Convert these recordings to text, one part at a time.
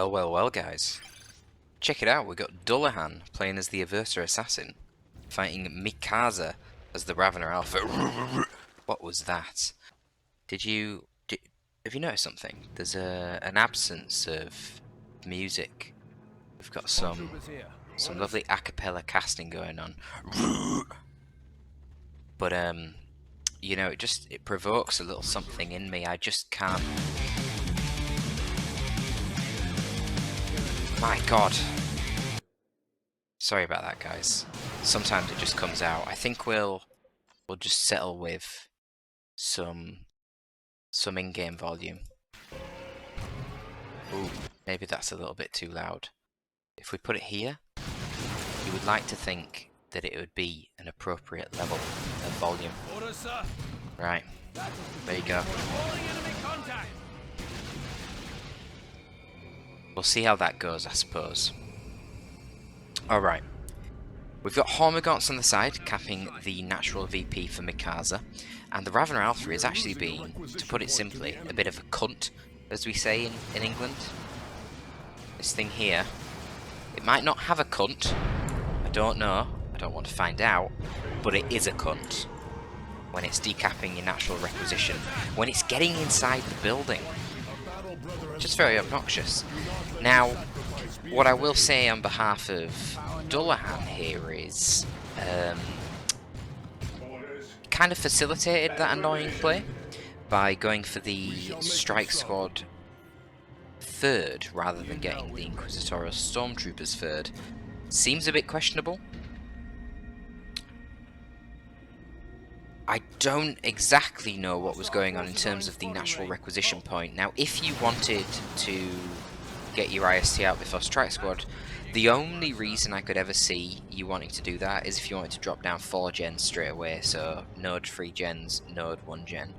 Well, well, well, guys. Check it out, we got Dullahan playing as the Aversa Assassin, fighting Mikasa as the Ravener Alpha. What was that? Have you noticed something? There's an absence of music. We've got some lovely a cappella casting going on. But you know, it provokes a little something in me. I just can't. My God. Sorry about that, guys. Sometimes it just comes out. I think we'll just settle with some in-game volume. Ooh, maybe that's a little bit too loud. If we put it here, you would like to think that it would be an appropriate level of volume. Right, there you go. We'll see how that goes, I suppose. Alright. We've got Hormagaunts on the side, capping the natural VP for Mikasa. And the Ravener Alpha is actually being, to put it simply, a bit of a cunt, as we say in England. This thing here, it might not have a cunt. I don't know. I don't want to find out. But it is a cunt. When it's decapping your natural requisition. When it's getting inside the building. Just very obnoxious. Now, what I will say on behalf of Dullahan here is kind of facilitated that annoying play by going for the Strike Squad third rather than getting the Inquisitorial Stormtroopers third. Seems a bit questionable. I don't exactly know what was going on in terms of the natural requisition point. Now, if you wanted to get your IST out before Strike Squad, the only reason I could ever see you wanting to do that is if you wanted to drop down 4 gens straight away, so node 3 gens, node 1 gen.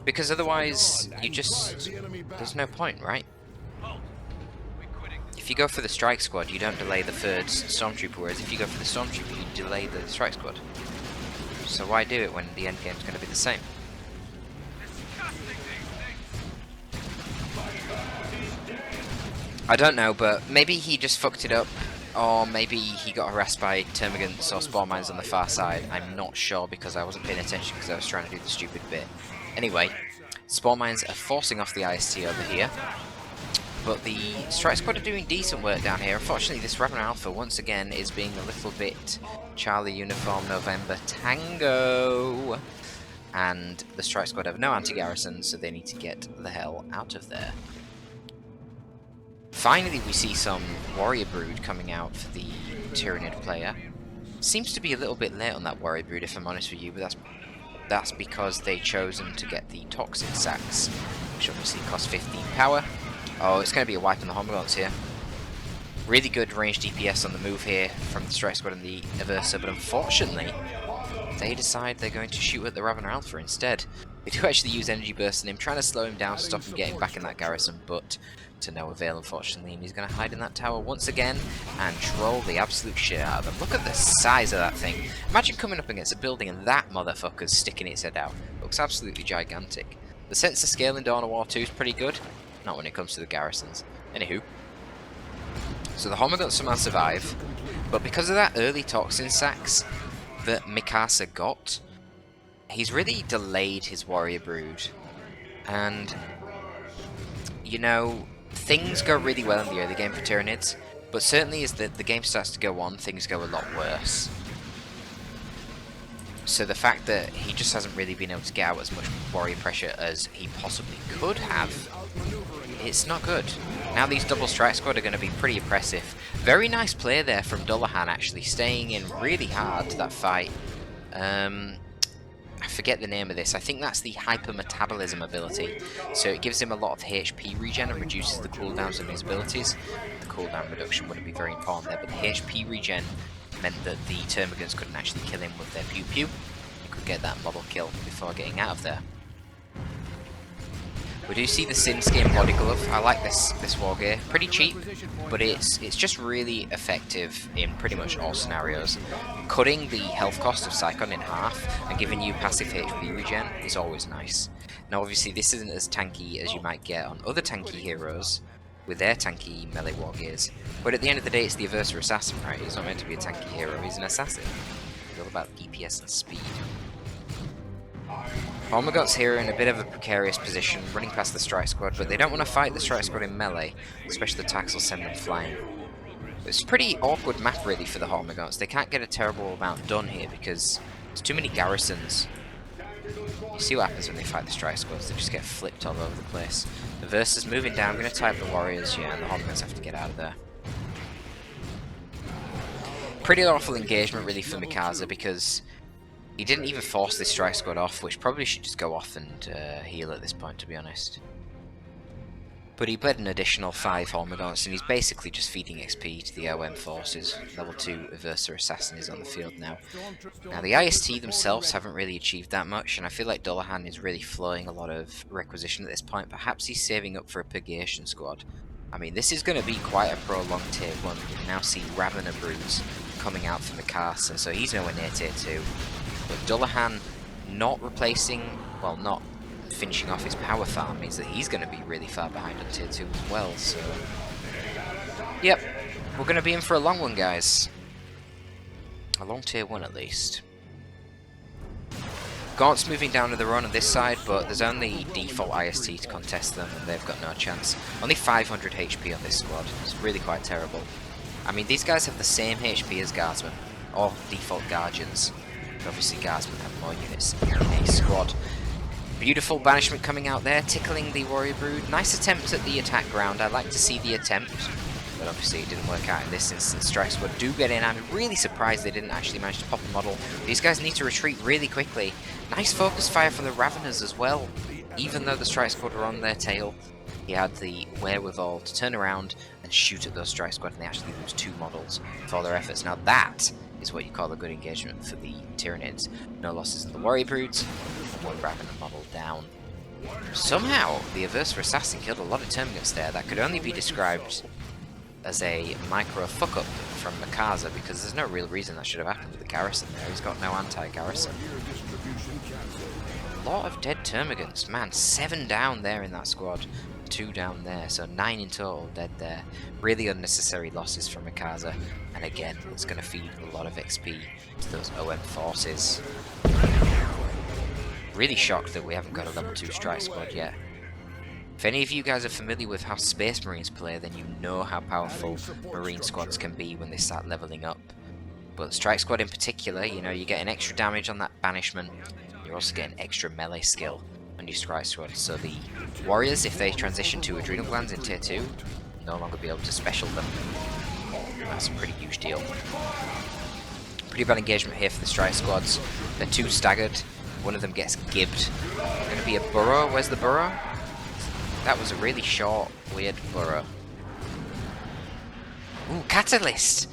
Because otherwise, there's no point, right? If you go for the Strike Squad, you don't delay the third Stormtrooper, whereas if you go for the Stormtrooper, you delay the Strike Squad. So why do it when the endgame's going to be the same? I don't know, but maybe he just fucked it up, or maybe he got harassed by termagants or spawn mines on the far side. I'm not sure because I wasn't paying attention because I was trying to do the stupid bit. Anyway, spawn mines are forcing off the IST over here, but the Strike Squad are doing decent work down here. Unfortunately, this Ravener Alpha once again is being a little bit Charlie Uniform November Tango, and the Strike Squad have no anti-garrison, so they need to get the hell out of there. Finally, we see some Warrior Brood coming out for the Tyranid player. Seems to be a little bit late on that Warrior Brood, if I'm honest with you, but that's because they've chosen to get the Toxin Sacks, which obviously cost 15 power. Oh, it's going to be a wipe on the Hormagaunts here. Really good range DPS on the move here from the Strike Squad and the Aversa, but unfortunately, they decide they're going to shoot at the Ravener Alpha instead. They do actually use Energy Burst on him, trying to slow him down, stop him getting back in that garrison, but to no avail, unfortunately, and he's going to hide in that tower once again and troll the absolute shit out of them. Look at the size of that thing. Imagine coming up against a building and that motherfucker's sticking its head out. Looks absolutely gigantic. The sense of scale in Dawn of War 2 is pretty good, not when it comes to the garrisons. Anywho, so the Hormagaunts somehow survive, but because of that early Toxin Sacks that Mikasa got, he's really delayed his Warrior Brood. And, you know, things go really well in the early game for Tyranids, but certainly as the game starts to go on, things go a lot worse. So the fact that he just hasn't really been able to get out as much warrior pressure as he possibly could have, it's not good. Now these double Strike Squad are going to be pretty oppressive. Very nice play there from Dullahan, actually, staying in really hard to that fight. I forget the name of this. I think that's the hypermetabolism ability. So it gives him a lot of HP regen and reduces the cooldowns of his abilities. The cooldown reduction wouldn't be very important there, but the HP regen meant that the termagants couldn't actually kill him with their pew pew. You could get that model kill before getting out of there. We do see the Sin Skin Body Glove. I like this war gear. Pretty cheap, but it's just really effective in pretty much all scenarios. Cutting the health cost of Psychon in half and giving you passive HP regen is always nice. Now obviously this isn't as tanky as you might get on other tanky heroes, with their tanky melee war gears. But at the end of the day, it's the Aversa Assassin, right? He's not meant to be a tanky hero, he's an assassin. It's all about DPS and speed. Hormagaunts here are in a bit of a precarious position, running past the strike squad, but they don't want to fight the strike squad in melee, especially the attacks will send them flying. It's a pretty awkward map really for the Hormagaunts. They can't get a terrible amount done here because there's too many garrisons. You see what happens when they fight the strike squads, they just get flipped all over the place. The Versa's moving down, I'm going to type the warriors, yeah, and the Hormagaunts have to get out of there. Pretty awful engagement really for Mikasa because he didn't even force this strike squad off, which probably should just go off and heal at this point, to be honest. But he bled an additional 5 Hormagaunts, and he's basically just feeding XP to the OM forces. Level 2 Aversa Assassin is on the field now. Now, the IST themselves haven't really achieved that much, and I feel like Dullahan is really flowing a lot of requisition at this point. Perhaps he's saving up for a Purgation squad. I mean, this is going to be quite a prolonged tier 1. You can now see Ravener broods coming out for Mikasa, so he's nowhere near tier 2. But Dullahan not replacing, well, not finishing off his power farm means that he's going to be really far behind on tier 2 as well, so... Yep, we're going to be in for a long one, guys. A long tier 1 at least. Gaunt's moving down to their own on this side, but there's only default IST to contest them, and they've got no chance. Only 500 HP on this squad. It's really quite terrible. I mean, these guys have the same HP as Guardsmen, or default Guardians. But obviously Guardsmen have more units in a squad. Beautiful banishment coming out there, tickling the warrior brood. Nice attempt at the attack ground. I like to see the attempt, but obviously it didn't work out in this instance. Strike squad do get in. I'm really surprised they didn't actually manage to pop a model. These guys need to retreat really quickly. Nice focus fire from the Raveners as well. Even though the strike squad were on their tail, he had the wherewithal to turn around and shoot at those strike squad, and they actually lose 2 models for their efforts. Now that is what you call a good engagement for the Tyranids. No losses in the warrior broods, and 1 Ravener model down. Somehow, the Aversa Assassin killed a lot of termagants there. That could only be described as a micro fuck-up from Mikasa, because there's no real reason that should have happened with the garrison there. He's got no anti-garrison. A lot of dead termagants. Man, 7 down there in that squad. 2 down there, so 9 in total dead there. Really unnecessary losses from Mikasa, and again, it's going to feed a lot of XP to those OM forces. Really shocked that we haven't got a level 2 strike squad yet. If any of you guys are familiar with how Space Marines play, then you know how powerful Marine squads can be when they start leveling up. But Strike Squad in particular, you know, you're getting extra damage on that banishment, you're also getting extra melee skill on your Strike Squad, so the warriors, if they transition to Adrenal Glands in tier 2, no longer be able to special them. That's a pretty huge deal. Pretty bad engagement here for the Strike Squads. They're 2 staggered, one of them gets gibbed. Going to be a burrow. Where's the burrow? That was a really short, weird burrow. Ooh, Catalyst!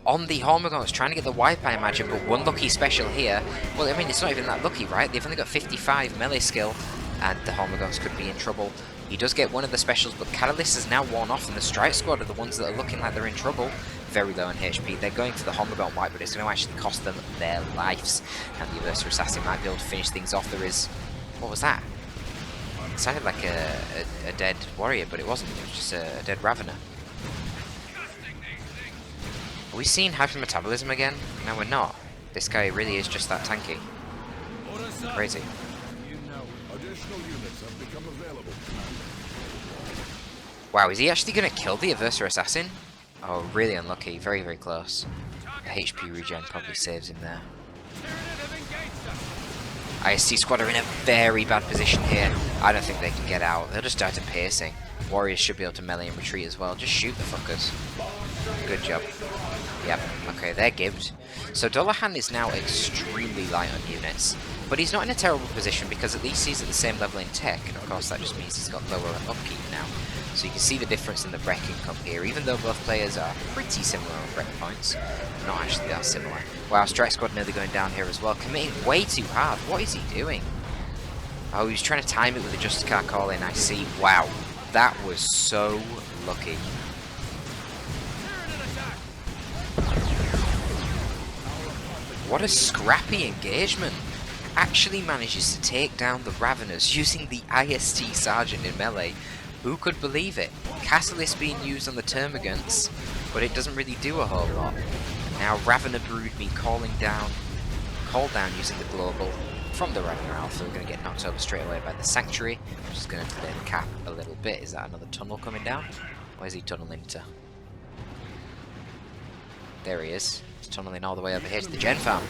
On the Hormagaunts, trying to get the wipe, I imagine, but 1 lucky special here. Well, I mean, it's not even that lucky, right? They've only got 55 melee skill, and the Hormagaunts could be in trouble. He does get one of the specials, but Catalyst is now worn off, and the Strike Squad are the ones that are looking like they're in trouble. Very low on HP. They're going for the Hormagaunt wipe, but it's going to actually cost them their lives. And the Aversa Assassin might be able to finish things off. There is... What was that? It sounded like a dead warrior, but it wasn't. It was just a dead Ravener. Are we seeing hypermetabolism again? No, we're not. This guy really is just that tanky. Crazy. Wow, is he actually going to kill the Aversa Assassin? Oh, really unlucky. Very, very close. The HP regen probably saves him there. IST squad are in a very bad position here. I don't think they can get out. They'll just die to piercing. Warriors should be able to melee and retreat as well. Just shoot the fuckers. Good job. Yep, okay, they're gibbed. So Dullahan is now extremely light on units, but he's not in a terrible position because at least he's at the same level in tech, and of course that just means he's got lower upkeep now. So you can see the difference in the Breck income here, even though both players are pretty similar on Breck points. Not actually that similar. Wow, Strike Squad nearly going down here as well, committing way too hard. What is he doing? Oh, he was trying to time it with a Justicar call in, I see. Wow, that was so lucky. What a scrappy engagement. Actually manages to take down the Raveners using the IST Sergeant in melee. Who could believe it? Catalyst being used on the Termagants, but it doesn't really do a whole lot. Now Ravener Brood being called down using the global from the Ravener Alpha. We're going to get knocked over straight away by the Sanctuary, which is going to delay the cap a little bit. Is that another tunnel coming down? Where's he tunneling to? There he is. He's tunneling all the way over here to the Gen Farm.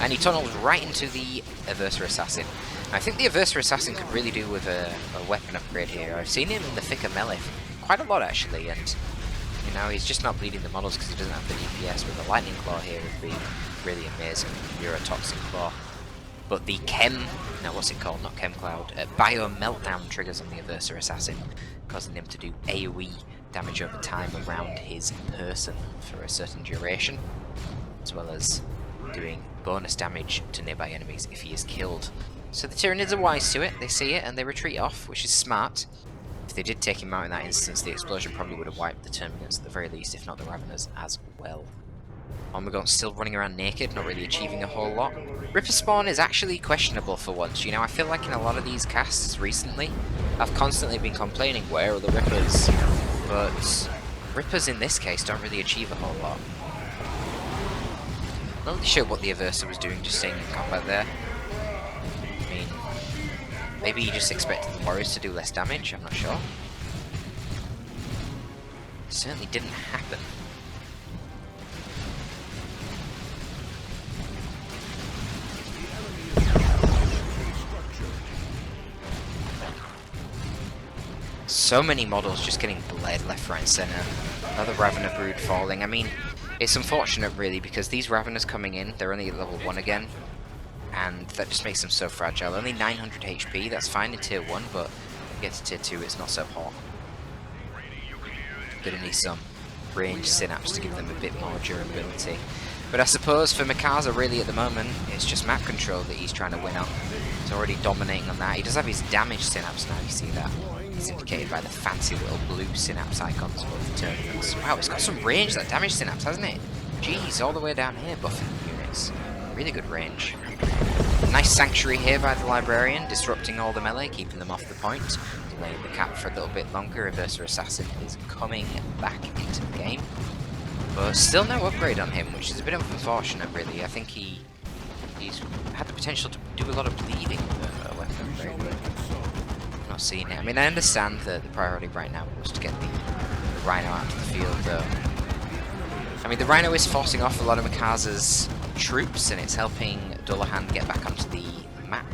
And he tunnels right into the Aversa Assassin. I think the Aversa Assassin could really do with a weapon upgrade here. I've seen him in the thicker melee quite a lot actually, and you know, he's just not bleeding the models because he doesn't have the DPS, but the Lightning Claw here would be really amazing. Neurotoxic Claw. But the what's it called? Not Chem Cloud. Bio Meltdown triggers on the Aversa Assassin, causing him to do AoE damage over time around his person for a certain duration, as well as doing bonus damage to nearby enemies if he is killed. So the Tyranids are wise to it, they see it and they retreat off, which is smart. If they did take him out in that instance, the explosion probably would have wiped the Termagants at the very least, if not the Raveners as well. Omegaunt's still running around naked, not really achieving a whole lot. Ripper spawn is actually questionable for once. You know, I feel like in a lot of these casts recently, I've constantly been complaining, where are the Rippers? But Rippers in this case don't really achieve a whole lot. Not really sure what the Aversa was doing just staying in combat there. I mean, maybe he just expected the Warriors to do less damage, I'm not sure. It certainly didn't happen. So many models just getting bled left, right and centre. Another Ravener Brood falling. I mean, it's unfortunate really because these Raveners coming in, they're only at level 1 again. And that just makes them so fragile. Only 900 HP, that's fine in tier 1, but you get to tier 2, it's not so hot. Gonna need some ranged synapse to give them a bit more durability. But I suppose for Mikasa really at the moment, it's just map control that he's trying to win on. He's already dominating on that. He does have his damage synapse now, you see that. It's indicated by the fancy little blue synapse icons above the terminals. Wow, it's got some range, that damage synapse, hasn't it? Jeez, all the way down here buffing units. Really good range. Nice Sanctuary here by the Librarian, disrupting all the melee, keeping them off the point. Delaying the cap for a little bit longer. Aversa Assassin is coming back into the game. But still no upgrade on him, which is a bit unfortunate really. I think he's had the potential to do a lot of bleeding with a weapon upgrade, but I'm not seeing it. I mean, I understand that the priority right now was to get the Rhino out of the field though. I mean, the Rhino is forcing off a lot of Mikasa's troops and it's helping Dullahan get back onto the map,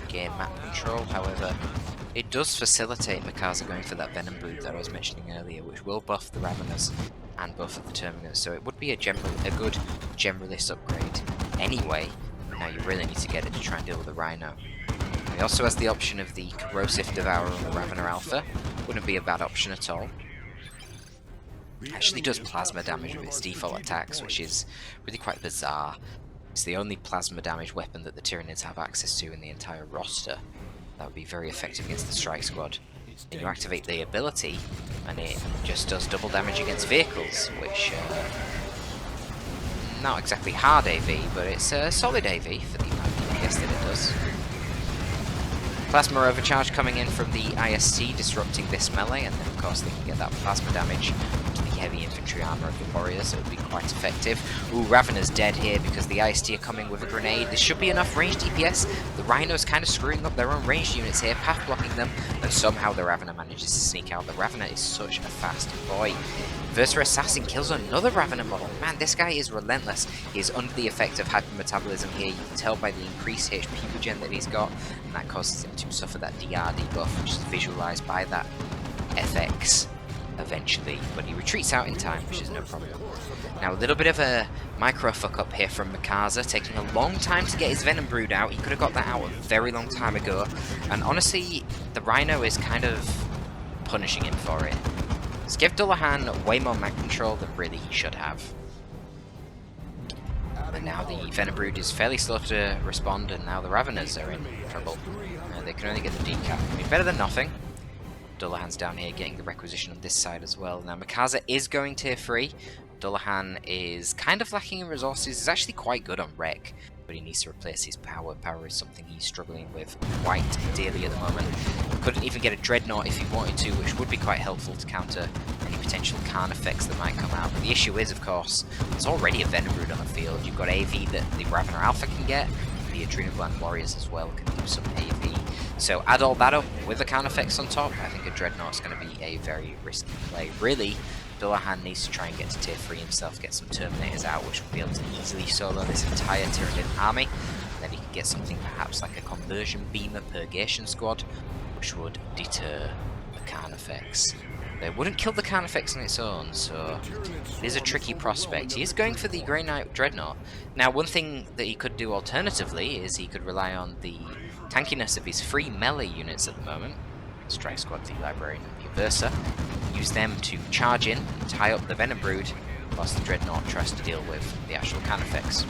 gain map control. However, it does facilitate Mikasa going for that Venom Brood that I was mentioning earlier, which will buff the Raveners and buff the Terminus, so it would be a good generalist upgrade anyway. Now you really need to get it to try and deal with the Rhino. He also has the option of the Corrosive Devourer on the Ravener Alpha. Wouldn't be a bad option at all. Actually does plasma damage with its default attacks, which is really quite bizarre. It's the only plasma damage weapon that the Tyranids have access to in the entire roster. That would be very effective against the Strike Squad. And you activate the ability, and it just does double damage against vehicles, which, not exactly hard AV, but it's a solid AV for the amount of DPS that it does. Plasma Overcharge coming in from the IST, disrupting this melee, and then of course they can get that plasma damage to the heavy infantry armour of the warriors, so it would be quite effective. Ooh, Ravener's dead here because the IST are coming with a grenade. There should be enough ranged DPS. The Rhino's kind of screwing up their own ranged units here, path blocking them, and somehow the Ravener manages to sneak out. The Ravener is such a fast boy. Versa Assassin kills another Ravener model. Man, this guy is relentless. He is under the effect of hypermetabolism here. You can tell by the increased HP regen that he's got, and that causes him to suffer that DRD buff, which is visualized by that FX eventually, but he retreats out in time, which is no problem. Now a little bit of a micro fuck up here from Mikasa, taking a long time to get his Venom Brood out. He could have got that out a very long time ago, and honestly the Rhino is kind of punishing him for it. Let's give Dullahan way more map control than really he should have. And now the Venom Brood is fairly slow to respond, and now the Raveners are in trouble. They can only get the decap. I mean, better than nothing. Dullahan's down here getting the requisition on this side as well. Now Mikasa is going tier 3. Dullahan is kind of lacking in resources. He's actually quite good on Wreck. but he needs to replace his power. Power is something he's struggling with quite dearly at the moment. Couldn't even get a Dreadnought if he wanted to, which would be quite helpful to counter any potential Karn effects that might come out. But the issue is, of course, there's already a Venom Brood on the field. You've got AV that the Ravener Alpha can get, the Adrenal Gland Warriors as well can do some AV. So add all that up with the Karn effects on top, I think a Dreadnought's going to be a very risky play. Really, Dullahan needs to try and get to tier 3 himself, get some Terminators out, which will be able to easily solo this entire Tyranid army. And then he can get something perhaps like a Conversion Beamer Purgation Squad, which would deter the Karn effects. It wouldn't kill the Karn effects on its own, so it is a tricky prospect. He is going for the Grey Knight Dreadnought. Now, one thing that he could do alternatively is he could rely on the tankiness of his free melee units at the moment. Strike Squad, the Librarian, and the Aversa. Use them to charge in and tie up the Venom Brood, whilst the Dreadnought tries to deal with the actual Karn effects.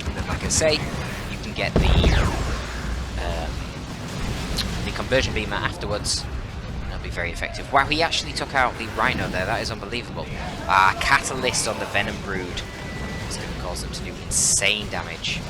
And then, like I say, you can get the Conversion Beamer afterwards. That'll be very effective. Wow, he actually took out the Rhino there. That is unbelievable. Catalyst on the Venom Brood. It's going to cause them to do insane damage.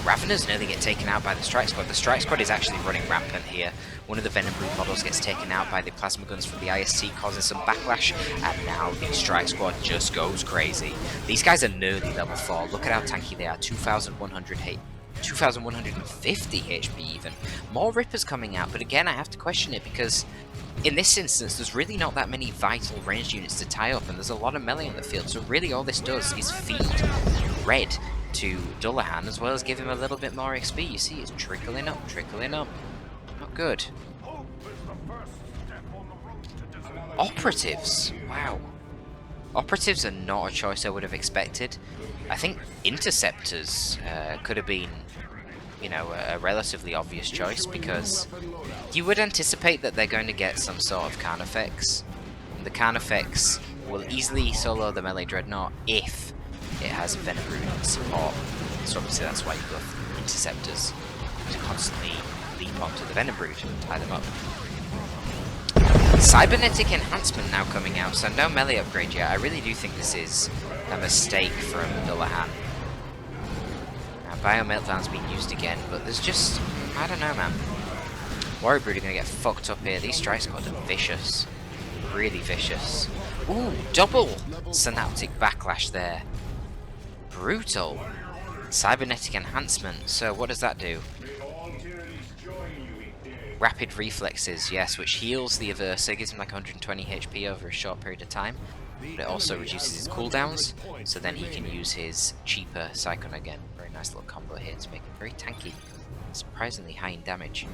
Raveners nearly get taken out by the Strike Squad. The Strike Squad is actually running rampant here. One of the Venom Brood models gets taken out by the plasma guns from the IST, causing some backlash, and now the Strike Squad just goes crazy. These guys are nearly level 4. Look at how tanky they are. 2,150 HP even. More Rippers coming out, but again I have to question it because in this instance there's really not that many vital ranged units to tie up, and there's a lot of melee on the field, so really all this does is feed red to Dullahan, as well as give him a little bit more XP. You see, it's trickling up, trickling up. Not good. Operatives! Wow. Operatives are not a choice I would have expected. I think Interceptors could have been, you know, a relatively obvious choice, because you would anticipate that they're going to get some sort of Karn effects. And the Karn effects will easily solo the melee Dreadnought if it has Venom Brood support. So obviously that's why you go for Interceptors, to constantly leap onto the Venom Brood and tie them up. Cybernetic Enhancement now coming out, so no melee upgrade yet. I really do think this is a mistake from Dullahan. Now, Bio Meltdown's been used again, but there's just, I don't know, man. Warrior Brood are going to get fucked up here. These Strike Squad are vicious. Really vicious. Ooh, double Synaptic Backlash there. Brutal. Cybernetic Enhancement, so what does that do? Rapid Reflexes, yes, which heals the Aversa, gives him like 120 HP over a short period of time, but it also reduces his cooldowns, so then he can use his cheaper Psychon again. Very nice little combo here to make him very tanky, surprisingly high in damage.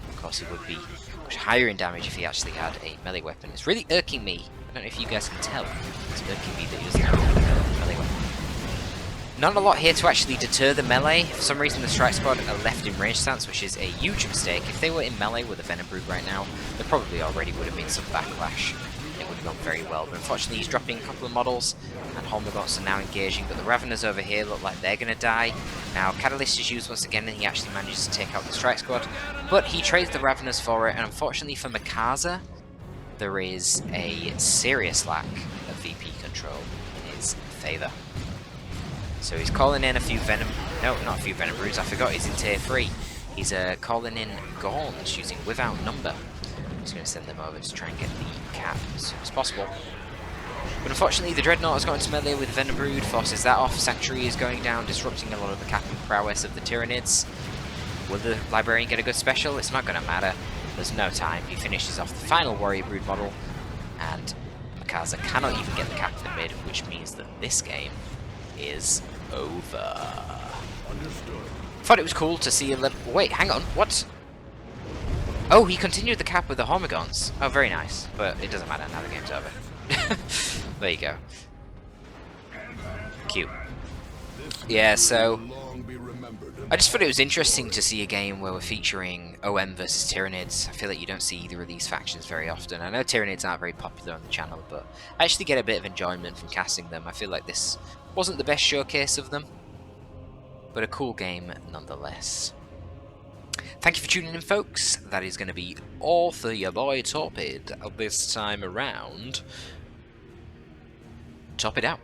Of course, he would be much higher in damage if he actually had a melee weapon. It's really irking me. I don't know if you guys can tell. It's irking me that he doesn't have a melee weapon. Not a lot here to actually deter the melee. For some reason the Strike Squad are left in range stance, which is a huge mistake. If they were in melee with a Venom Brood right now, there probably already would have been some backlash. It would have gone very well, but unfortunately he's dropping a couple of models, and Holmogorts are now engaging, but the Raveners over here look like they're going to die. Now Catalyst is used once again, and he actually manages to take out the Strike Squad, but he trades the Raveners for it, and unfortunately for Mikasa, there is a serious lack of VP control in his favour. So he's calling in a few Venom... No, not a few Venom Broods, I forgot he's in tier 3. He's calling in Gorns using Without Number. I'm just going to send them over to try and get the cap as soon as possible. But unfortunately the Dreadnought has got into melee with Venom Brood, forces that off. Sanctuary is going down, disrupting a lot of the cap and prowess of the Tyranids. Will the Librarian get a good special? It's not going to matter. There's no time. He finishes off the final Warrior Brood model, and Mikasa cannot even get the cap in the mid, which means that this game is over. Understood. Thought it was cool to see a little... Wait, hang on, what? Oh, he continued the cap with the Hormigons. Oh, very nice, but it doesn't matter, now the game's over. There you go. Cute. Yeah, so... I just thought it was interesting to see a game where we're featuring OM versus Tyranids. I feel like you don't see either of these factions very often. I know Tyranids aren't very popular on the channel, but I actually get a bit of enjoyment from casting them. I feel like this wasn't the best showcase of them, but a cool game nonetheless. Thank you for tuning in, folks. That is going to be all for your boy Torpid this time around. Torpid out.